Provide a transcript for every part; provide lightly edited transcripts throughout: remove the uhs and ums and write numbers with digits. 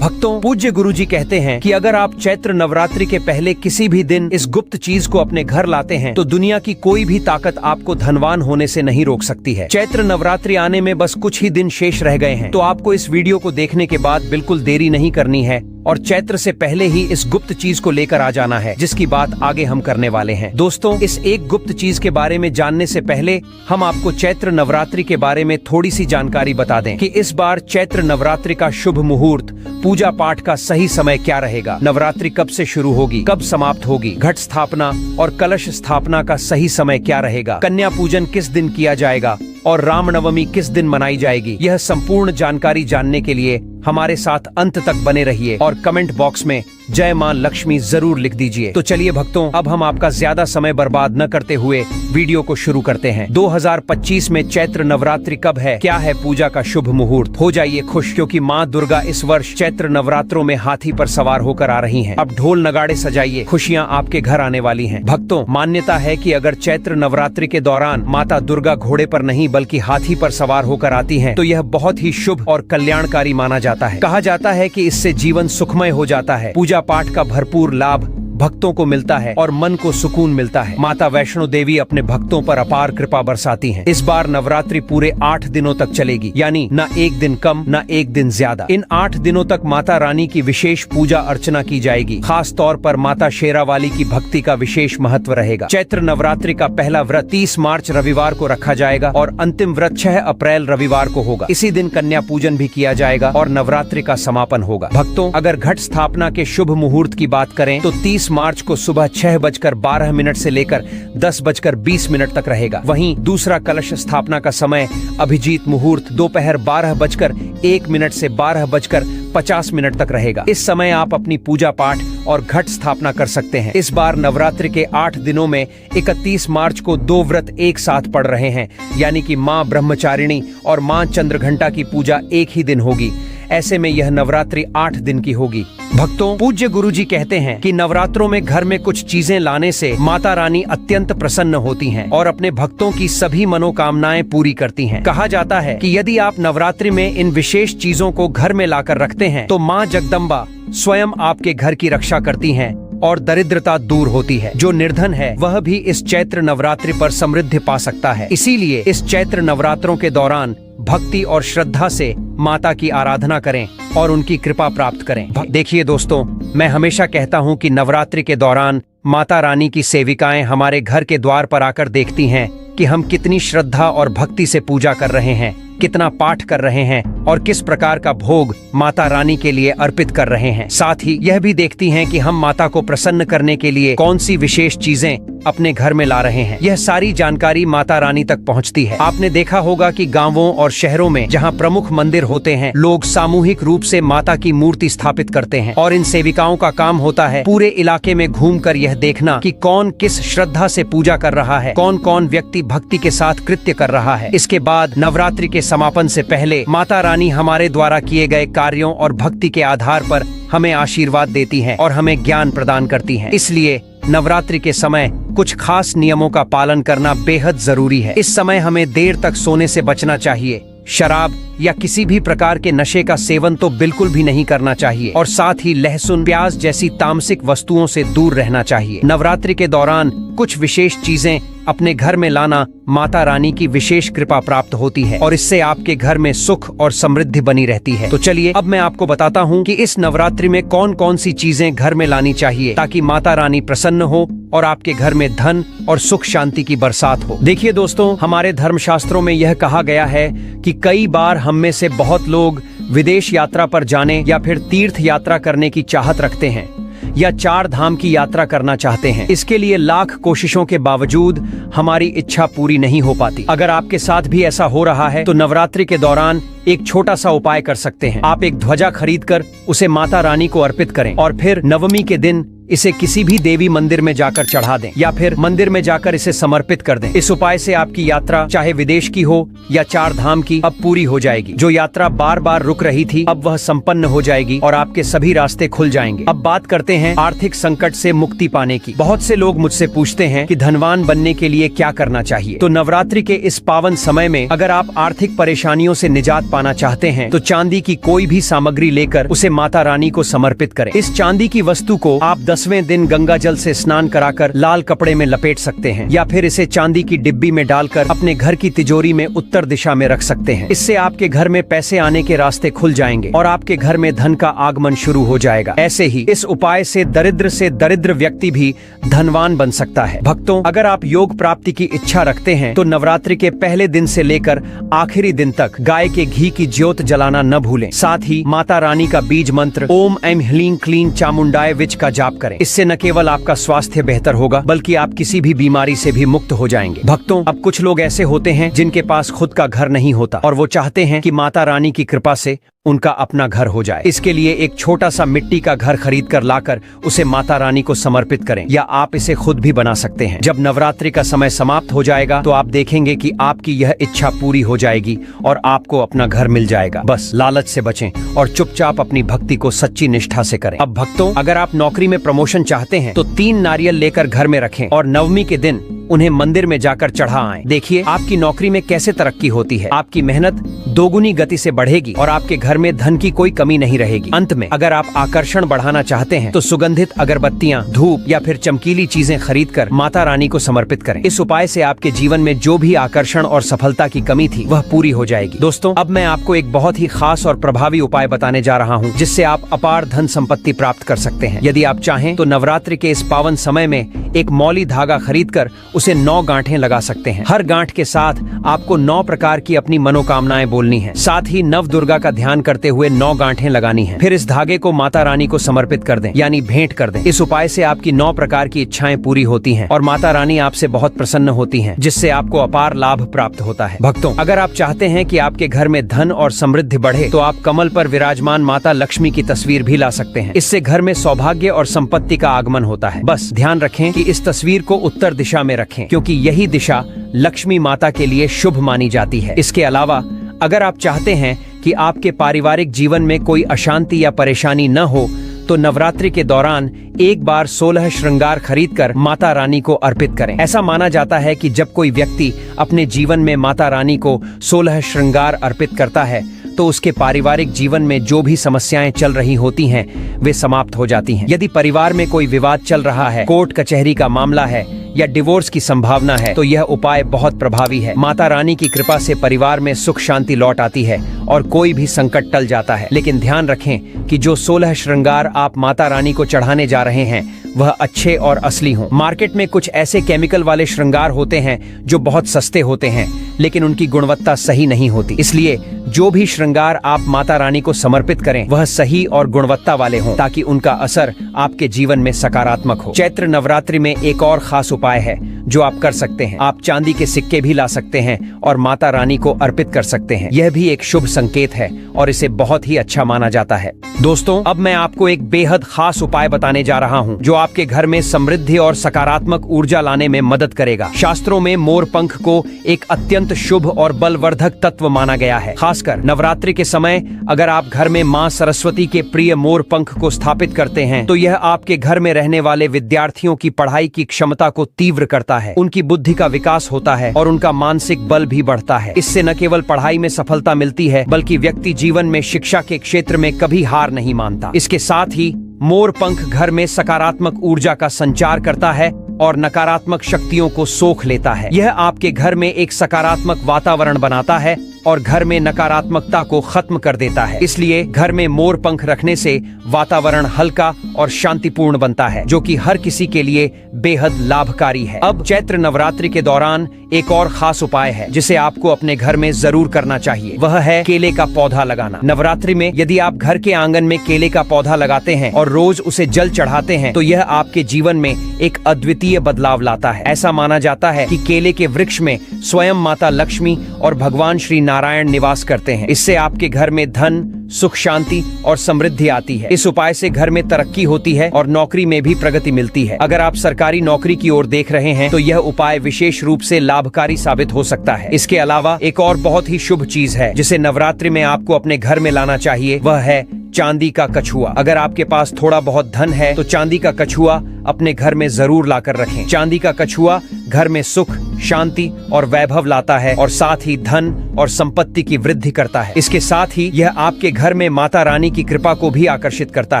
भक्तों, पूज्य गुरुजी कहते हैं कि अगर आप चैत्र नवरात्रि के पहले किसी भी दिन इस गुप्त चीज को अपने घर लाते हैं तो दुनिया की कोई भी ताकत आपको धनवान होने से नहीं रोक सकती है। चैत्र नवरात्रि आने में बस कुछ ही दिन शेष रह गए हैं, तो आपको इस वीडियो को देखने के बाद बिल्कुल देरी नहीं करनी है और चैत्र से पहले ही इस गुप्त चीज को लेकर आ जाना है, जिसकी बात आगे हम करने वाले हैं। दोस्तों, इस एक गुप्त चीज के बारे में जानने से पहले हम आपको चैत्र नवरात्रि के बारे में थोड़ी सी जानकारी बता दें कि इस बार चैत्र नवरात्रि का शुभ मुहूर्त, पूजा पाठ का सही समय क्या रहेगा, नवरात्रि कब से शुरू होगी, कब समाप्त होगी, घट स्थापना और कलश स्थापना का सही समय क्या रहेगा, कन्या पूजन किस दिन किया जाएगा और रामनवमी किस दिन मनाई जाएगी। यह संपूर्ण जानकारी जानने के लिए हमारे साथ अंत तक बने रहिए और कमेंट बॉक्स में जय मां लक्ष्मी जरूर लिख दीजिए। तो चलिए भक्तों, अब हम आपका ज्यादा समय बर्बाद न करते हुए वीडियो को शुरू करते हैं। 2025 में चैत्र नवरात्रि कब है, क्या है पूजा का शुभ मुहूर्त। हो जाइए खुश, क्योंकि माँ दुर्गा इस वर्ष चैत्र नवरात्रों में हाथी पर सवार होकर आ रही हैं। अब ढोल नगाड़े सजाइए, खुशियाँ आपके घर आने वाली हैं। भक्तों, मान्यता है कि अगर चैत्र नवरात्रि के दौरान माता दुर्गा घोड़े पर नहीं बल्कि हाथी पर सवार होकर आती हैं, तो यह बहुत ही शुभ और कल्याणकारी माना जाता है। कहा जाता है कि इससे जीवन सुखमय हो जाता है, पूजा पाठ का भरपूर लाभ भक्तों को मिलता है और मन को सुकून मिलता है। माता वैष्णो देवी अपने भक्तों पर अपार कृपा बरसाती हैं। इस बार नवरात्रि पूरे 8 दिनों तक चलेगी, यानी न एक दिन कम न एक दिन ज्यादा। इन 8 दिनों तक माता रानी की विशेष पूजा अर्चना की जाएगी। खास तौर पर माता शेरावाली की भक्ति का विशेष महत्व रहेगा। चैत्र नवरात्रि का पहला व्रत 30 मार्च रविवार को रखा जाएगा और अंतिम व्रत 6 अप्रैल रविवार को होगा। इसी दिन कन्या पूजन भी किया जाएगा और नवरात्रि का समापन होगा। भक्तों, अगर घट स्थापना के शुभ मुहूर्त की बात करें तो 30 मार्च को सुबह 6:12 से लेकर 10:20 तक रहेगा। वहीं दूसरा कलश स्थापना का समय अभिजीत मुहूर्त दोपहर 12:01 से 12:50 तक रहेगा। इस समय आप अपनी पूजा पाठ और घट स्थापना कर सकते हैं। इस बार नवरात्रि के 8 दिनों में 31 मार्च को 2 व्रत एक साथ पड़ रहे हैं, यानी कि माँ ब्रह्मचारिणी और माँ चंद्रघंटा की पूजा एक ही दिन होगी। ऐसे में यह नवरात्रि 8 दिन की होगी। भक्तों, पूज्य गुरुजी कहते हैं कि नवरात्रों में घर में कुछ चीजें लाने से माता रानी अत्यंत प्रसन्न होती हैं और अपने भक्तों की सभी मनोकामनाएं पूरी करती हैं। कहा जाता है कि यदि आप नवरात्रि में इन विशेष चीजों को घर में लाकर रखते हैं तो माँ जगदम्बा स्वयं आपके घर की रक्षा करती हैं और दरिद्रता दूर होती है। जो निर्धन है वह भी इस चैत्र नवरात्रि पर समृद्धि पा सकता है। इसीलिए इस चैत्र नवरात्रों के दौरान भक्ति और श्रद्धा से माता की आराधना करें और उनकी कृपा प्राप्त करें। देखिए दोस्तों, मैं हमेशा कहता हूं कि नवरात्रि के दौरान माता रानी की सेविकाएं हमारे घर के द्वार पर आकर देखती हैं कि हम कितनी श्रद्धा और भक्ति से पूजा कर रहे हैं, कितना पाठ कर रहे हैं और किस प्रकार का भोग माता रानी के लिए अर्पित कर रहे हैं। साथ ही यह भी देखती हैं कि हम माता को प्रसन्न करने के लिए कौन सी विशेष चीजें अपने घर में ला रहे हैं। यह सारी जानकारी माता रानी तक पहुंचती है। आपने देखा होगा कि गांवों और शहरों में जहां प्रमुख मंदिर होते हैं, लोग सामूहिक रूप से माता की मूर्ति स्थापित करते हैं और इन सेविकाओं का काम होता है पूरे इलाके में घूमकर यह देखना कि कौन किस श्रद्धा से पूजा कर रहा है, कौन कौन व्यक्ति भक्ति के साथ कृत्य कर रहा है। इसके बाद नवरात्रि के समापन से पहले माता रानी हमारे द्वारा किए गए कार्यों और भक्ति के आधार पर हमें आशीर्वाद देती हैं और हमें ज्ञान प्रदान करती हैं। इसलिए नवरात्रि के समय कुछ खास नियमों का पालन करना बेहद जरूरी है। इस समय हमें देर तक सोने से बचना चाहिए। शराब या किसी भी प्रकार के नशे का सेवन तो बिल्कुल भी नहीं करना चाहिए और साथ ही लहसुन, प्याज जैसी तामसिक वस्तुओं से दूर रहना चाहिए। नवरात्रि के दौरान कुछ विशेष चीजें अपने घर में लाना माता रानी की विशेष कृपा प्राप्त होती है और इससे आपके घर में सुख और समृद्धि बनी रहती है। तो चलिए अब मैं आपको बताता हूँ कि इस नवरात्रि में कौन कौन सी चीजें घर में लानी चाहिए ताकि माता रानी प्रसन्न हो और आपके घर में धन और सुख शांति की बरसात हो। देखिए दोस्तों, हमारे धर्मशास्त्रों में यह कहा गया है कि कई बार हम में से बहुत लोग विदेश यात्रा पर जाने या फिर तीर्थ यात्रा करने की चाहत रखते हैं या 4 धाम की यात्रा करना चाहते हैं। इसके लिए लाख कोशिशों के बावजूद हमारी इच्छा पूरी नहीं हो पाती। अगर आपके साथ भी ऐसा हो रहा है तो नवरात्रि के दौरान एक छोटा सा उपाय कर सकते हैं। आप एक ध्वजा खरीदकर उसे माता रानी को अर्पित करें और फिर नवमी के दिन इसे किसी भी देवी मंदिर में जाकर चढ़ा दें या फिर मंदिर में जाकर इसे समर्पित कर दें। इस उपाय से आपकी यात्रा चाहे विदेश की हो या 4 धाम की अब पूरी हो जाएगी। जो यात्रा बार बार रुक रही थी अब वह संपन्न हो जाएगी और आपके सभी रास्ते खुल जाएंगे। अब बात करते हैं आर्थिक संकट से मुक्ति पाने की। बहुत से लोग मुझसे पूछते हैं कि धनवान बनने के लिए क्या करना चाहिए। तो नवरात्रि के इस पावन समय में अगर आप आर्थिक परेशानियों से निजात पाना चाहते हैं तो चांदी की कोई भी सामग्री लेकर उसे माता रानी को समर्पित करें। इस चांदी की वस्तु को आप 10वें दिन गंगा जल से स्नान कराकर लाल कपड़े में लपेट सकते हैं या फिर इसे चांदी की डिब्बी में डालकर अपने घर की तिजोरी में उत्तर दिशा में रख सकते हैं। इससे आपके घर में पैसे आने के रास्ते खुल जाएंगे और आपके घर में धन का आगमन शुरू हो जाएगा। ऐसे ही इस उपाय से दरिद्र व्यक्ति भी धनवान बन सकता है। भक्तों, अगर आप योग प्राप्ति की इच्छा रखते हैं तो नवरात्रि के पहले दिन से लेकर आखिरी दिन तक गाय के घी की ज्योत जलाना न भूलें। साथ ही माता रानी का बीज मंत्र ओम ऐं ह्लीं क्लीं चामुंडाय विच का जाप करें। इससे न केवल आपका स्वास्थ्य बेहतर होगा बल्कि आप किसी भी बीमारी से भी मुक्त हो जाएंगे। भक्तों, अब कुछ लोग ऐसे होते हैं जिनके पास खुद का घर नहीं होता और वो चाहते हैं कि माता रानी की कृपा से उनका अपना घर हो जाए। इसके लिए एक छोटा सा मिट्टी का घर खरीद कर लाकर उसे माता रानी को समर्पित करें या आप इसे खुद भी बना सकते हैं। जब नवरात्रि का समय समाप्त हो जाएगा तो आप देखेंगे कि आपकी यह इच्छा पूरी हो जाएगी और आपको अपना घर मिल जाएगा। बस लालच से बचें और चुपचाप अपनी भक्ति को सच्ची निष्ठा से करें। अब भक्तों, अगर आप नौकरी में प्रमोशन चाहते हैं तो 3 नारियल लेकर घर में रखें और नवमी के दिन उन्हें मंदिर में जाकर चढ़ा आएं। देखिए आपकी नौकरी में कैसे तरक्की होती है। आपकी मेहनत दोगुनी गति से बढ़ेगी और आपके घर में धन की कोई कमी नहीं रहेगी। अंत में, अगर आप आकर्षण बढ़ाना चाहते हैं तो सुगंधित अगरबत्तियां, धूप या फिर चमकीली चीजें खरीदकर माता रानी को समर्पित करें। इस उपाय से आपके जीवन में जो भी आकर्षण और सफलता की कमी थी वह पूरी हो जाएगी। दोस्तों, अब मैं आपको एक बहुत ही खास और प्रभावी उपाय बताने जा रहा हूँ जिससे आप अपार धन संपत्ति प्राप्त कर सकते हैं। यदि आप चाहें तो नवरात्रि के इस पावन समय में एक मौली धागा खरीद कर उसे 9 गांठें लगा सकते हैं। हर गांठ के साथ आपको 9 प्रकार की अपनी मनोकामनाएं बोलनी है। साथ ही नव दुर्गा का ध्यान करते हुए 9 गांठें लगानी है। फिर इस धागे को माता रानी को समर्पित कर दें, यानी भेंट कर दें। इस उपाय से आपकी 9 प्रकार की इच्छाएं पूरी होती हैं और माता रानी आपसे बहुत प्रसन्न होती हैं, जिससे आपको अपार लाभ प्राप्त होता है। भक्तों, अगर आप चाहते हैं कि आपके घर में धन और समृद्धि बढ़े तो आप कमल पर विराजमान माता लक्ष्मी की तस्वीर भी ला सकते हैं। इससे घर में सौभाग्य और संपत्ति का आगमन होता है। बस ध्यान रखें कि इस तस्वीर को उत्तर दिशा में रखें, क्योंकि यही दिशा लक्ष्मी माता के लिए शुभ मानी जाती है। इसके अलावा अगर आप चाहते हैं कि आपके पारिवारिक जीवन में कोई अशांति या परेशानी न हो तो नवरात्रि के दौरान एक बार 16 श्रृंगार खरीदकर माता रानी को अर्पित करें। ऐसा माना जाता है कि जब कोई व्यक्ति अपने जीवन में माता रानी को 16 श्रृंगार अर्पित करता है तो उसके पारिवारिक जीवन में जो भी समस्याएं चल रही होती हैं वे समाप्त हो जाती हैं। यदि परिवार में कोई विवाद चल रहा है, कोर्ट कचहरी का मामला है या डिवोर्स की संभावना है तो यह उपाय बहुत प्रभावी है। माता रानी की कृपा से परिवार में सुख शांति लौट आती है और कोई भी संकट टल जाता है। लेकिन ध्यान रखें कि जो 16 श्रृंगार आप माता रानी को चढ़ाने जा रहे हैं वह अच्छे और असली हों। मार्केट में कुछ ऐसे केमिकल वाले श्रृंगार होते हैं जो बहुत सस्ते होते हैं लेकिन उनकी गुणवत्ता सही नहीं होती। इसलिए जो भी श्रृंगार आप माता रानी को समर्पित करें वह सही और गुणवत्ता वाले हों ताकि उनका असर आपके जीवन में सकारात्मक हो। चैत्र नवरात्रि में एक और खास उपाय है जो आप कर सकते हैं। आप चांदी के सिक्के भी ला सकते हैं और माता रानी को अर्पित कर सकते हैं। यह भी एक शुभ संकेत है और इसे बहुत ही अच्छा माना जाता है। दोस्तों, अब मैं आपको एक बेहद खास उपाय बताने जा रहा हूँ जो आपके घर में समृद्धि और सकारात्मक ऊर्जा लाने में मदद करेगा। शास्त्रों में मोर पंख को एक अत्यंत शुभ और बलवर्धक तत्व माना गया है। खासकर नवरात्रि के समय अगर आप घर में माँ सरस्वती के प्रिय मोर पंख को स्थापित करते हैं तो यह आपके घर में रहने वाले विद्यार्थियों की पढ़ाई की क्षमता को तीव्र करता है, उनकी बुद्धि का विकास होता है और उनका मानसिक बल भी बढ़ता है। इससे न केवल पढ़ाई में सफलता मिलती है बल्कि व्यक्ति जीवन में शिक्षा के क्षेत्र में कभी हार नहीं मानता। इसके साथ ही मोर पंख घर में सकारात्मक ऊर्जा का संचार करता है और नकारात्मक शक्तियों को सोख लेता है। यह आपके घर में एक सकारात्मक वातावरण बनाता है और घर में नकारात्मकता को खत्म कर देता है। इसलिए घर में मोर पंख रखने से वातावरण हल्का और शांतिपूर्ण बनता है, जो कि हर किसी के लिए बेहद लाभकारी है। अब चैत्र नवरात्रि के दौरान एक और खास उपाय है जिसे आपको अपने घर में जरूर करना चाहिए, वह है केले का पौधा लगाना। नवरात्रि में यदि आप घर के आंगन में केले का पौधा लगाते हैं और रोज उसे जल चढ़ाते हैं तो यह आपके जीवन में एक अद्वितीय बदलाव लाता है। ऐसा माना जाता है कि केले के वृक्ष में स्वयं माता लक्ष्मी और भगवान श्री नारायण निवास करते हैं। इससे आपके घर में धन, सुख शांति और समृद्धि आती है। इस उपाय से घर में तरक्की होती है और नौकरी में भी प्रगति मिलती है। अगर आप सरकारी नौकरी की ओर देख रहे हैं तो यह उपाय विशेष रूप से लाभकारी साबित हो सकता है। इसके अलावा एक और बहुत ही शुभ चीज है जिसे नवरात्रि में आपको अपने घर में लाना चाहिए, वह है चांदी का कछुआ। अगर आपके पास थोड़ा बहुत धन है तो चांदी का कछुआ अपने घर में जरूर लाकर रखें। चांदी का कछुआ घर में सुख, शांति और वैभव लाता है और साथ ही धन और संपत्ति की वृद्धि करता है। इसके साथ ही यह आपके घर में माता रानी की कृपा को भी आकर्षित करता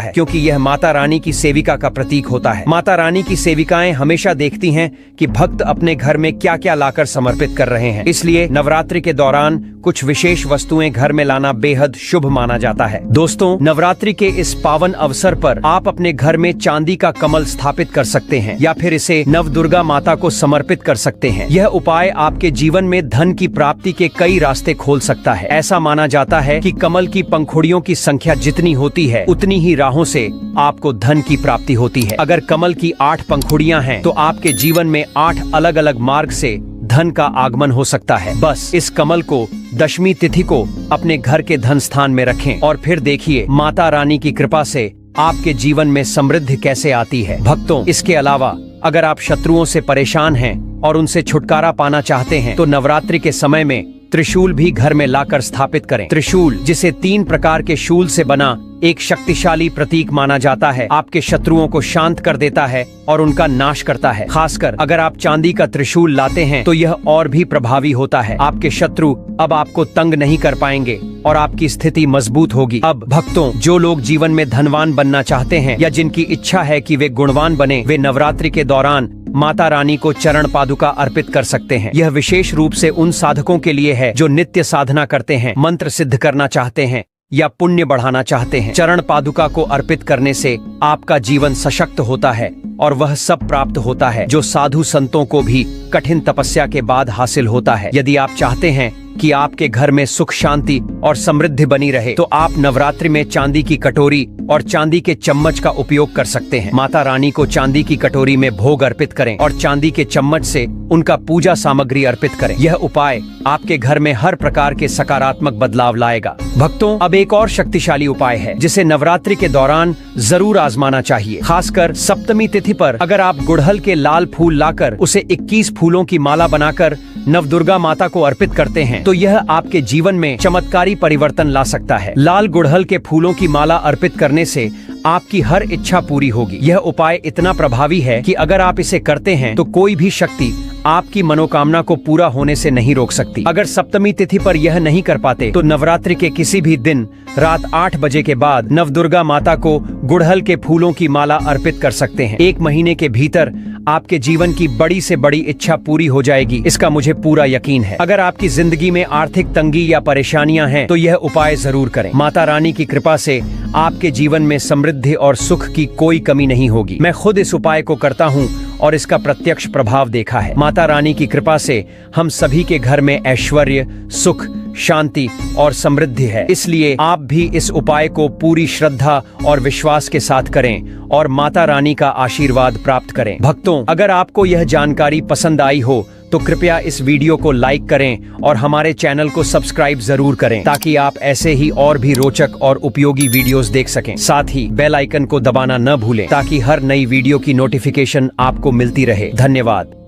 है, क्योंकि यह माता रानी की सेविका का प्रतीक होता है। माता रानी की सेविकाएं हमेशा देखती हैं कि भक्त अपने घर में क्या क्या लाकर समर्पित कर रहे हैं, इसलिए नवरात्रि के दौरान कुछ विशेष वस्तुएं घर में लाना बेहद शुभ माना जाता है। दोस्तों, नवरात्रि के इस पावन अवसर पर आप अपने घर में चांदी का कमल स्थापित कर सकते हैं या फिर इसे नवदुर्गा माता को समर्पित कर सकते हैं। यह उपाय आपके जीवन में धन की प्राप्ति के कई रास्ते खोल सकता है। ऐसा माना जाता है कि कमल की पंखुड़ियों की संख्या जितनी होती है उतनी ही राहों से आपको धन की प्राप्ति होती है। अगर कमल की 8 पंखुड़ियां हैं तो आपके जीवन में 8 अलग अलग मार्ग से धन का आगमन हो सकता है। बस इस कमल को दशमी तिथि को अपने घर के धन स्थान में रखें और फिर देखिए माता रानी की कृपा से आपके जीवन में समृद्धि कैसे आती है। भक्तों, इसके अलावा अगर आप शत्रुओं से परेशान हैं और उनसे छुटकारा पाना चाहते हैं तो नवरात्रि के समय में त्रिशूल भी घर में लाकर स्थापित करें। त्रिशूल, जिसे 3 प्रकार के शूल से बना एक शक्तिशाली प्रतीक माना जाता है, आपके शत्रुओं को शांत कर देता है और उनका नाश करता है। खासकर अगर आप चांदी का त्रिशूल लाते हैं तो यह और भी प्रभावी होता है। आपके शत्रु अब आपको तंग नहीं कर पाएंगे और आपकी स्थिति मजबूत होगी। अब भक्तों, जो लोग जीवन में धनवान बनना चाहते हैं या जिनकी इच्छा है कि वे गुणवान बने, वे नवरात्रि के दौरान माता रानी को चरण पादुका अर्पित कर सकते हैं। यह विशेष रूप से उन साधकों के लिए है जो नित्य साधना करते हैं, मंत्र सिद्ध करना चाहते हैं या पुण्य बढ़ाना चाहते हैं। चरण पादुका को अर्पित करने से आपका जीवन सशक्त होता है और वह सब प्राप्त होता है जो साधु संतों को भी कठिन तपस्या के बाद हासिल होता है। यदि आप चाहते हैं कि आपके घर में सुख शांति और समृद्धि बनी रहे तो आप नवरात्रि में चांदी की कटोरी और चांदी के चम्मच का उपयोग कर सकते हैं। माता रानी को चांदी की कटोरी में भोग अर्पित करें और चांदी के चम्मच से उनका पूजा सामग्री अर्पित करें। यह उपाय आपके घर में हर प्रकार के सकारात्मक बदलाव लाएगा। भक्तों, अब एक और शक्तिशाली उपाय है जिसे नवरात्रि के दौरान जरूर आजमाना चाहिए। खासकर सप्तमी तिथि पर अगर आप गुड़हल के लाल फूल लाकर उसे 21 फूलों की माला बनाकर नवदुर्गा माता को अर्पित करते हैं तो यह आपके जीवन में चमत्कारी परिवर्तन ला सकता है। लाल गुड़हल के फूलों की माला अर्पित करने से आपकी हर इच्छा पूरी होगी। यह उपाय इतना प्रभावी है कि अगर आप इसे करते हैं तो कोई भी शक्ति आपकी मनोकामना को पूरा होने से नहीं रोक सकती। अगर सप्तमी तिथि पर यह नहीं कर पाते तो नवरात्रि के किसी भी दिन रात 8 बजे के बाद नवदुर्गा माता को गुड़हल के फूलों की माला अर्पित कर सकते हैं। 1 महीने के भीतर आपके जीवन की बड़ी से बड़ी इच्छा पूरी हो जाएगी, इसका मुझे पूरा यकीन है। अगर आपकी जिंदगी में आर्थिक तंगी या परेशानियां हैं तो यह उपाय जरूर करें। माता रानी की कृपा से आपके जीवन में समृद्धि और सुख की कोई कमी नहीं होगी। मैं खुद इस उपाय को करता हूँ और इसका प्रत्यक्ष प्रभाव देखा है। माता रानी की कृपा से हम सभी के घर में ऐश्वर्य, सुख, शांति और समृद्धि है। इसलिए आप भी इस उपाय को पूरी श्रद्धा और विश्वास के साथ करें और माता रानी का आशीर्वाद प्राप्त करें। भक्तों, अगर आपको यह जानकारी पसंद आई हो तो कृपया इस वीडियो को लाइक करें और हमारे चैनल को सब्सक्राइब जरूर करें ताकि आप ऐसे ही और भी रोचक और उपयोगी वीडियोस देख सकें। साथ ही बेल आइकन को दबाना न भूलें ताकि हर नई वीडियो की नोटिफिकेशन आपको मिलती रहे। धन्यवाद।